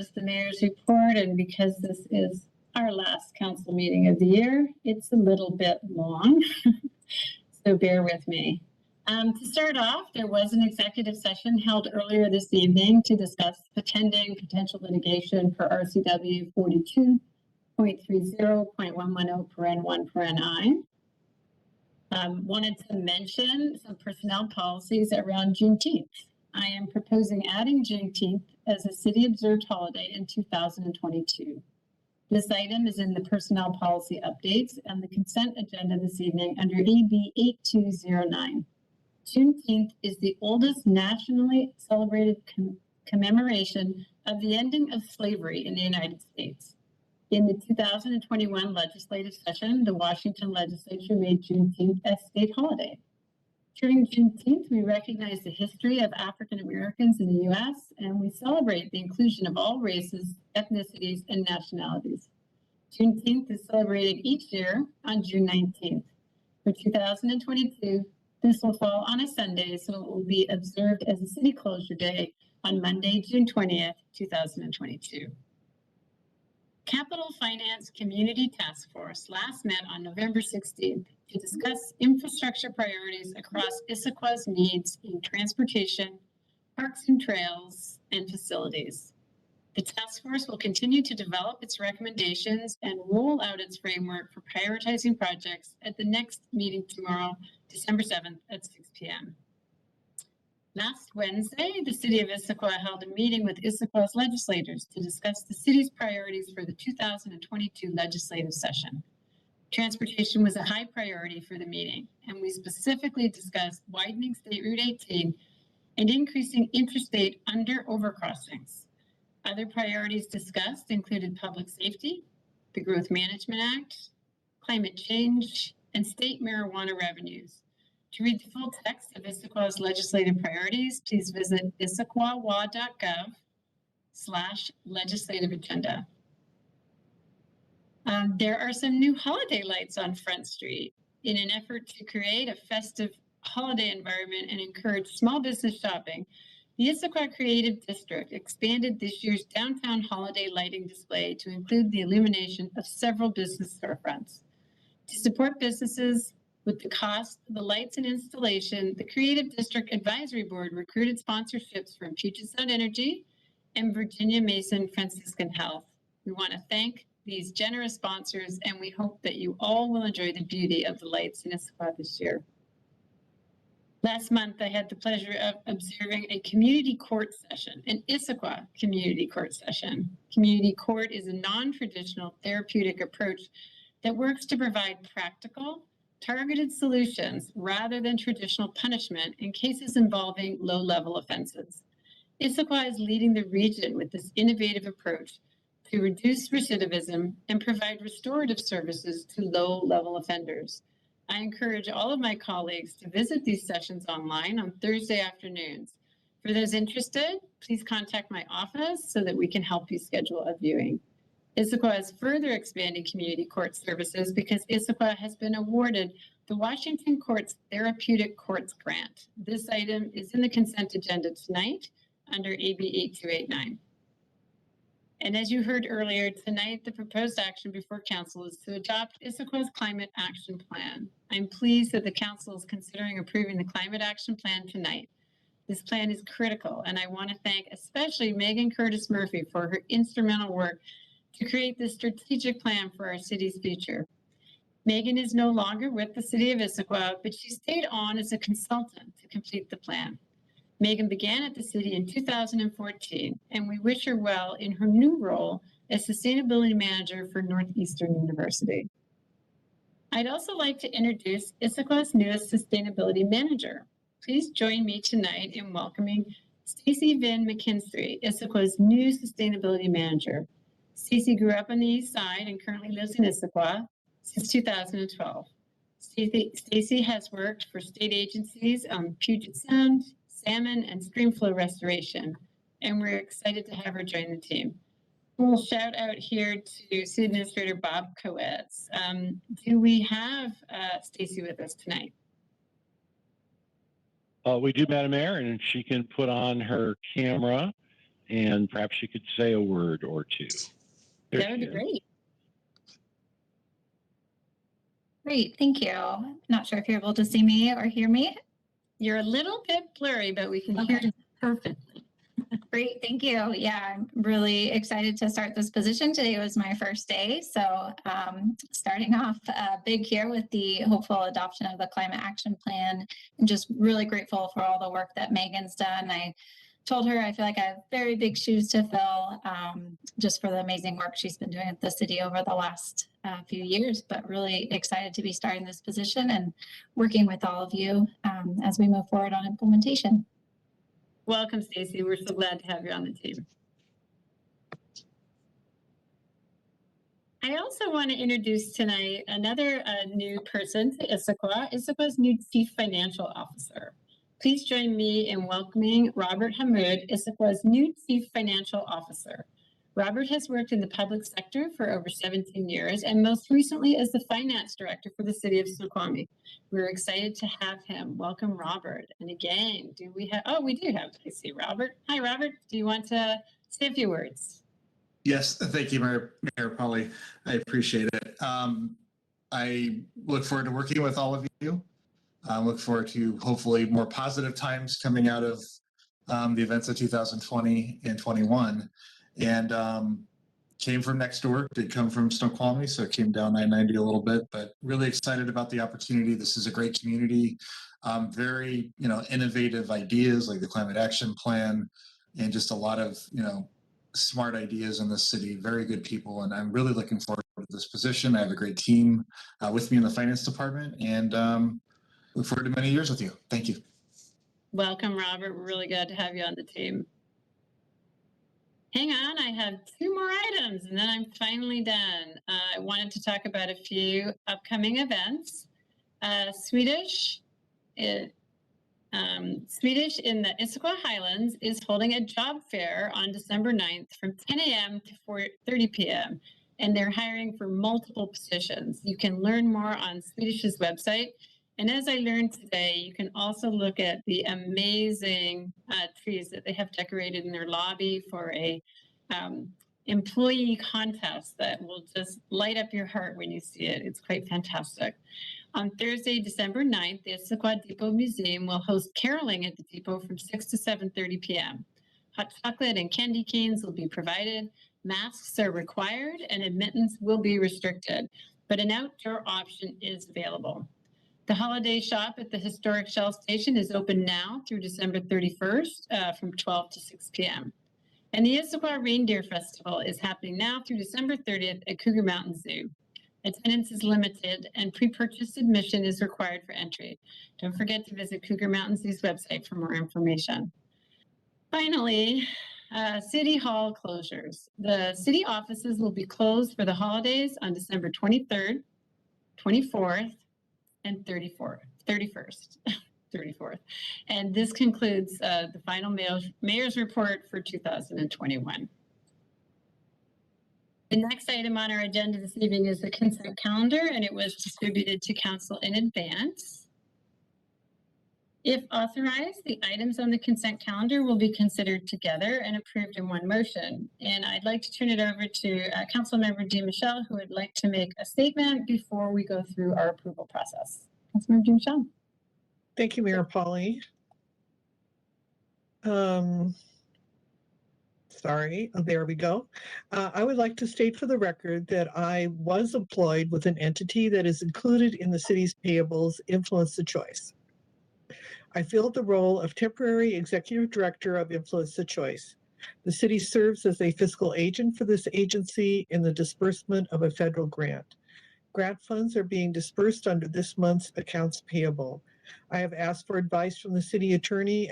is the mayor's report, and because this is our last council meeting of the year, it's a little bit long, so bear with me. To start off, there was an executive session held earlier this evening to discuss pending potential litigation for RCW 42.30.110 I. Wanted to mention some personnel policies around Juneteenth. I am proposing adding Juneteenth as a city-observed holiday in 2022. This item is in the personnel policy updates and the consent agenda this evening under AB 8209. Juneteenth is the oldest nationally celebrated commemoration of the ending of slavery in the United States. In the 2021 legislative session, the Washington legislature made Juneteenth a state holiday. During Juneteenth, we recognize the history of African Americans in the U.S., and we celebrate the inclusion of all races, ethnicities, and nationalities. Juneteenth is celebrated each year on June 19th. For 2022, this will fall on a Sunday, so it will be observed as a city closure day on Monday, June 20th, 2022. Capital Finance Community Task Force last met on November 16th to discuss infrastructure priorities across Issaquah's needs in transportation, parks and trails, and facilities. The task force will continue to develop its recommendations and roll out its framework for prioritizing projects at the next meeting tomorrow, December 7th at 6 p.m. Last Wednesday, the City of Issaquah held a meeting with Issaquah's legislators to discuss the city's priorities for the 2022 legislative session. Transportation was a high priority for the meeting, and we specifically discussed widening State Route 18 and increasing interstate under overcrossings. Other priorities discussed included public safety, the Growth Management Act, climate change, and state marijuana revenues. To read the full text of Issaquah's legislative priorities, please visit issaquahwa.gov/legislative agenda. There are some new holiday lights on Front Street. In an effort to create a festive holiday environment and encourage small business shopping, the Issaquah Creative District expanded this year's downtown holiday lighting display to include the illumination of several business storefronts. To support businesses with the cost of the lights and installation, the Creative District Advisory Board recruited sponsorships from Puget Sound Energy and Virginia Mason Franciscan Health. We want to thank these generous sponsors, and we hope that you all will enjoy the beauty of the lights in Issaquah this year. Last month, I had the pleasure of observing a community court session, an Issaquah community court session. Community court is a non-traditional therapeutic approach that works to provide practical, targeted solutions rather than traditional punishment in cases involving low-level offenses. Issaquah is leading the region with this innovative approach to reduce recidivism and provide restorative services to low-level offenders. I encourage all of my colleagues to visit these sessions online on Thursday afternoons. For those interested, please contact my office so that we can help you schedule a viewing. Issaquah is further expanding community court services because Issaquah has been awarded the Washington Courts Therapeutic Courts Grant. This item is in the consent agenda tonight under AB 8289. And as you heard earlier, tonight the proposed action before Council is to adopt Issaquah's Climate Action Plan. I'm pleased that the Council is considering approving the Climate Action Plan tonight. This plan is critical, and I want to thank especially Megan Curtis Murphy for her instrumental work to create this strategic plan for our city's future. Megan is no longer with the City of Issaquah, but she stayed on as a consultant to complete the plan. Megan began at the city in 2014, and we wish her well in her new role as Sustainability Manager for Northeastern University. I'd also like to introduce Issaquah's newest Sustainability Manager. Please join me tonight in welcoming Stacey Vin McKinstry, Issaquah's new Sustainability Manager. Stacey grew up on the East Side and currently lives in Issaquah since 2012. Stacey has worked for state agencies on Puget Sound, salmon, and stream flow restoration, and we're excited to have her join the team. We'll shout out here to City Administrator Bob Coetz. Do we have Stacey with us tonight? We do, Madam Mayor, and she can put on her camera. and perhaps she could say a word or two. There That would she be is. great. Great, thank you. Not sure if you're able to see me or hear me. You're a little bit blurry, but we can hear Okay. you perfectly. Great, thank you. Yeah, I'm really excited to start this position. Today was my first day, so starting off big here with the hopeful adoption of the climate action plan, and just really grateful for all the work that Megan's done. I told her I feel like I have very big shoes to fill, just for the amazing work she's been doing at the city over the last few years, but really excited to be starting this position and working with all of you as we move forward on implementation. Welcome, Stacy. We're so glad to have you on the team. I also want to introduce tonight another new person to Issaquah, Issaquah's new Chief Financial Officer. Please join me in welcoming Robert Hammoud, Issaquah's new Chief Financial Officer. Robert has worked in the public sector for over 17 years and most recently as the Finance Director for the City of Snoqualmie. We're excited to have him. Welcome, Robert. And again, we do have, I see Robert. Hi, Robert. Do you want to say a few words? Yes, thank you, Mayor Pauly. I appreciate it. I look forward to working with all of you. I look forward to hopefully more positive times coming out of the events of 2020 and 21. And came from next door, did come from Snoqualmie, so it came down I-90 a little bit, but really excited about the opportunity. This is a great community, very innovative ideas like the Climate Action Plan, and just a lot of smart ideas in this city, very good people, and I'm really looking forward to this position. I have a great team with me in the finance department, and look forward to many years with you. Thank you. Welcome, Robert. We're really glad to have you on the team. Hang on, I have two more items and then I'm finally done. I wanted to talk about a few upcoming events. Swedish in the Issaquah Highlands is holding a job fair on December 9th from 10 a.m. to 4:30 p.m. and they're hiring for multiple positions. You can learn more on Swedish's website. And as I learned today, you can also look at the amazing trees that they have decorated in their lobby for a employee contest that will just light up your heart when you see it. It's quite fantastic. On Thursday, December 9th, the Issaquah Depot Museum will host caroling at the depot from 6 to 7:30 p.m. Hot chocolate and candy canes will be provided. Masks are required and admittance will be restricted, but an outdoor option is available. The holiday shop at the historic Shell Station is open now through December 31st from 12 to 6 p.m. And the Issaquah Reindeer Festival is happening now through December 30th at Cougar Mountain Zoo. Attendance is limited and pre-purchase admission is required for entry. Don't forget to visit Cougar Mountain Zoo's website for more information. Finally, City Hall closures. The city offices will be closed for the holidays on December 23rd, 24th, and 31st. And this concludes the final mayor's report for 2021. The next item on our agenda this evening is the consent calendar, and it was distributed to council in advance. If authorized, the items on the consent calendar will be considered together and approved in one motion. And I'd like to turn it over to Councilmember DeMichelle, who would like to make a statement before we go through our approval process. Councilmember DeMichelle. Thank you, Mayor Pauly. Sorry, there we go. I would like to state for the record that I was employed with an entity that is included in the city's payables, Influence the Choice. I filled the role of temporary executive director of Influence the Choice. The city serves as a fiscal agent for this agency in the disbursement of a federal grant. Grant funds are being dispersed under this month's accounts payable. I have asked for advice from the city attorney